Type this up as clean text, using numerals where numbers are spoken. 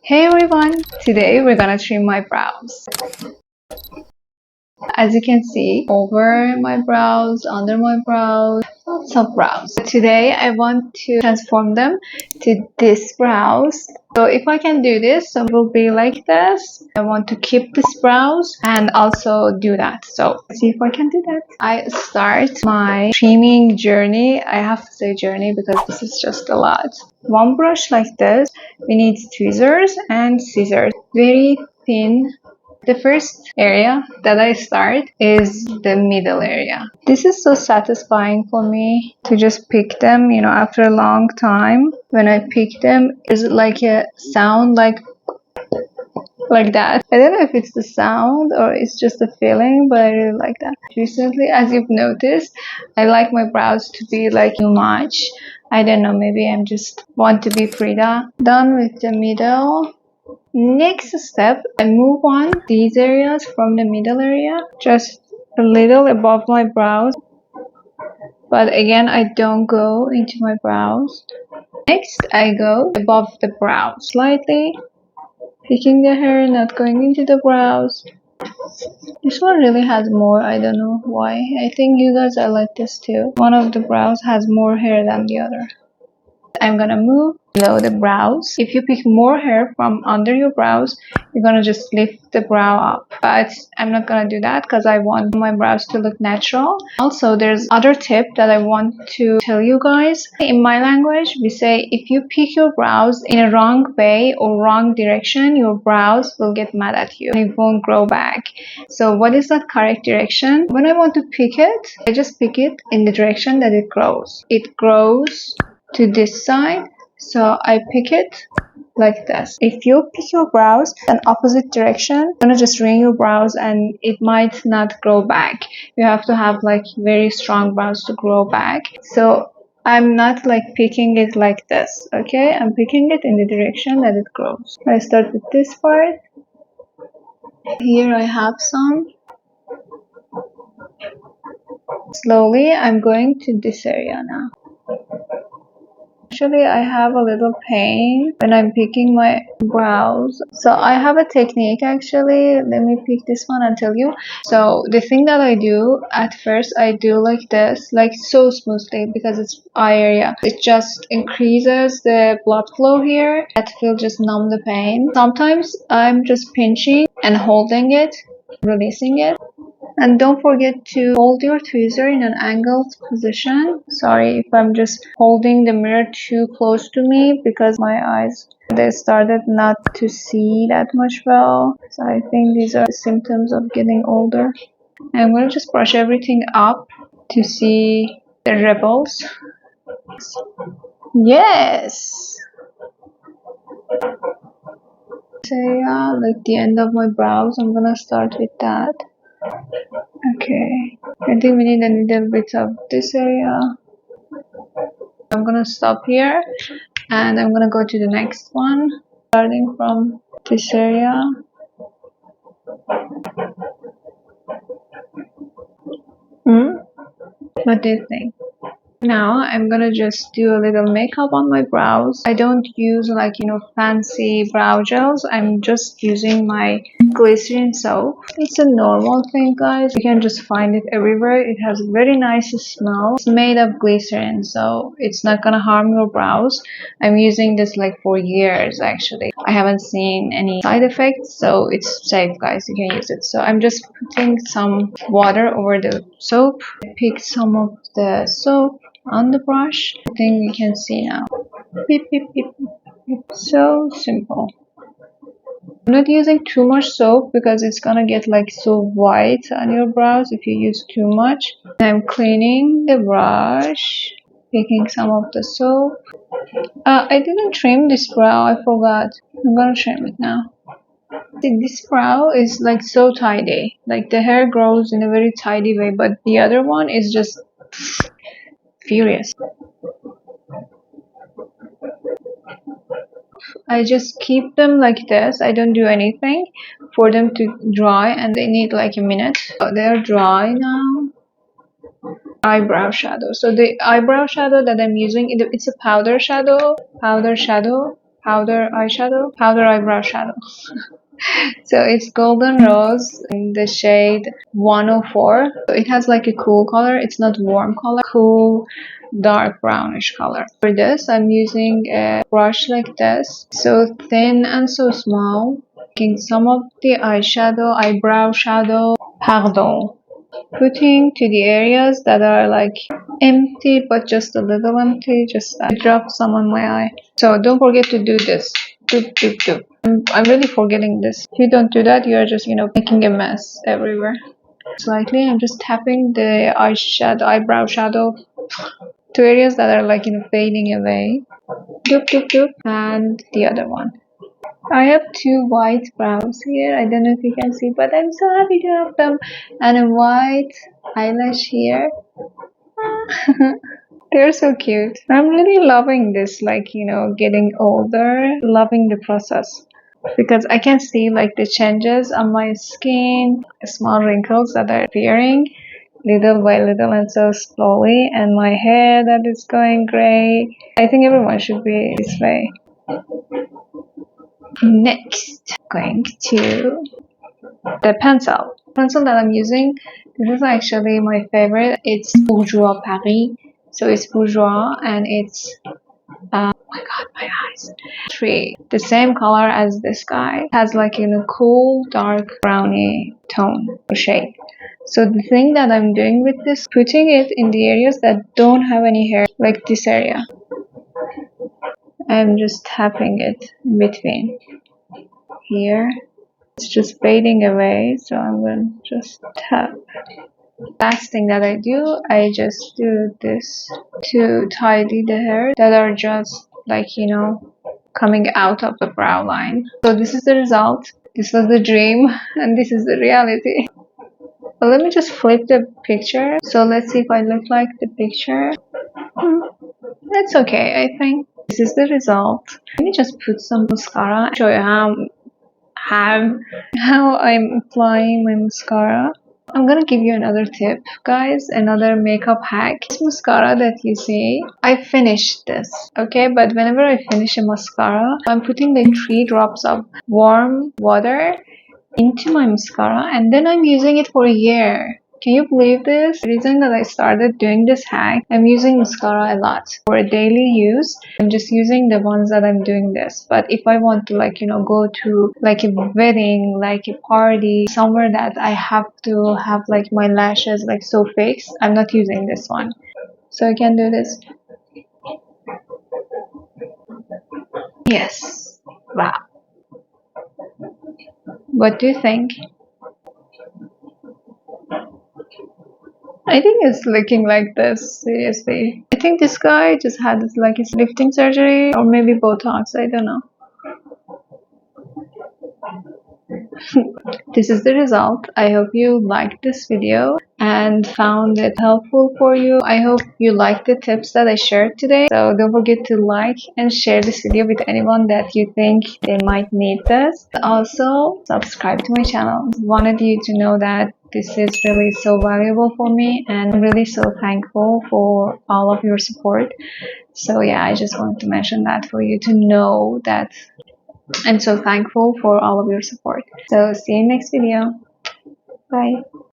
Hey everyone! Today we're gonna trim my brows. As you can see, over my brows, under my brows, lots of brows. Today I want to transform them to this brows. So if I can do this, so it will be like this. I want to keep this brows and also do that. So let's see if I can do that. I start my trimming journey. I have to say journey because this is just a lot. One brush like this. We need tweezers and scissors. Very thin. The first area that I start is the middle area. This is so satisfying for me to just pick them, after a long time. When I pick them, it's like a sound like that. I don't know if it's the sound or it's just a feeling, but I really like that. Recently, as you've noticed, I like my brows to be like too much. I don't know, maybe I'm just want to be Frida. Done with the middle. Next step, I move on these areas from the middle area, just a little above my brows. But again, I don't go into my brows. Next, I go above the brows slightly, picking the hair, not going into the brows. This one really has more, I don't know why. I think you guys are like this too. One of the brows has more hair than the other. I'm gonna move below the brows. If you pick more hair from under your brows, you're gonna just lift the brow up. But I'm not gonna do that because I want my brows to look natural. Also, there's other tip that I want to tell you guys. In my language, we say if you pick your brows in a wrong way or wrong direction, your brows will get mad at you. It won't grow back. So what is that correct direction? When I want to pick it, I just pick it in the direction that it grows. It grows to this side, so I pick it like this. If you pick your brows in opposite direction, you're gonna just wring your brows and it might not grow back. You have to have like very strong brows to grow back. So I'm not like picking it like this, okay? I'm picking it in the direction that it grows. I start with this part. Here I have some. Slowly I'm going to this area now. Actually, I have a little pain when I'm picking my brows. So I have a technique actually. Let me pick this one and tell you. So the thing that I do at first, I do like this, like so smoothly because it's eye area. It just increases the blood flow here. That will just numb the pain. Sometimes I'm just pinching and holding it, releasing it. And don't forget to hold your tweezer in an angled position. Sorry if I'm just holding the mirror too close to me because my eyes, they started not to see that much well. So I think these are the symptoms of getting older. And I'm going to just brush everything up to see the rebels. Yes! So yeah, like the end of my brows, I'm gonna start with that. Okay, I think we need a little bit of this area. I'm gonna stop here and I'm gonna go to the next one, starting from this area. What do you think? Now I'm gonna just do a little makeup on my brows. I don't use like fancy brow gels. I'm just using my glycerin soap. It's a normal thing, guys. You can just find it everywhere. It has a very nice smell. It's made of glycerin, so it's not gonna harm your brows. I'm using this like for years actually. I haven't seen any side effects, so it's safe, guys. You can use it. So I'm just putting some water over the soap. Pick some of the soap on the brush. I think you can see now. Beep, beep, beep, beep. So simple. I'm not using too much soap because it's gonna get like so white on your brows if you use too much. I'm cleaning the brush, taking some of the soap. I didn't trim this brow, I forgot. I'm gonna trim it now. See, this brow is like so tidy. Like the hair grows in a very tidy way, but the other one is just furious. I just keep them like this. I don't do anything for them to dry, and they need like a minute. They're dry now. Eyebrow shadow. So the eyebrow shadow that I'm using, it's a powder shadow. powder eyeshadow, powder eyebrow shadow. So it's golden rose in the shade 104. So it has like a cool color. It's not warm color, cool dark brownish color. For this, I'm using a brush like this, so thin and so small. Taking some of the eyeshadow, eyebrow shadow, pardon, putting to the areas that are like empty, but just a little empty. Just drop some on my eye. So don't forget to do this. Doop, doop, doop. I'm really forgetting this. If you don't do that, you're just, making a mess everywhere. Slightly, I'm just tapping the eyeshadow, eyebrow shadow to areas that are like, fading away. Doop, doop, doop. And the other one. I have two white brows here. I don't know if you can see, but I'm so happy to have them. And a white eyelash here. They're so cute. I'm really loving this, like, getting older, loving the process. Because I can see like the changes on my skin, small wrinkles that are appearing little by little and so slowly, and my hair that is going gray. I think everyone should be this way. Next, going to the pencil. Pencil that I'm using, this is actually my favorite. It's Bourjois Paris. So it's Bourjois and it's oh my god, my eyes. The same color as this guy. It has like a cool dark brownie tone or shade. So the thing that I'm doing with this, putting it in the areas that don't have any hair, like this area. I'm just tapping it in between here. It's just fading away, so I'm going to just tap. Last thing that I do, I just do this to tidy the hair that are just like, coming out of the brow line. So this is the result. This was the dream and this is the reality. Well, let me just flip the picture. So let's see if I look like the picture. That's okay, I think. This is the result. Let me just put some mascara. Show you how I'm applying my mascara. I'm gonna give you another tip, guys, another makeup hack. This mascara that you see, I finished this, okay? But whenever I finish a mascara, I'm putting like 3 drops of warm water into my mascara and then I'm using it for a year. Can you believe this? The reason that I started doing this hack, I'm using mascara a lot for a daily use. I'm just using the ones that I'm doing this. But if I want to go to like a wedding, like a party, somewhere that I have to have like my lashes like so fixed, I'm not using this one. So I can do this. Yes. Wow. What do you think? I think it's looking like this, seriously. I think this guy just had like his lifting surgery or maybe Botox, I don't know. This is the result. I hope you liked this video and found it helpful for you. I hope you liked the tips that I shared today. So don't forget to like and share this video with anyone that you think they might need this. Also, subscribe to my channel. I wanted you to know that this is really so valuable for me and I'm really so thankful for all of your support. So yeah, I just wanted to mention that for you to know that I'm so thankful for all of your support. So see you next video. Bye.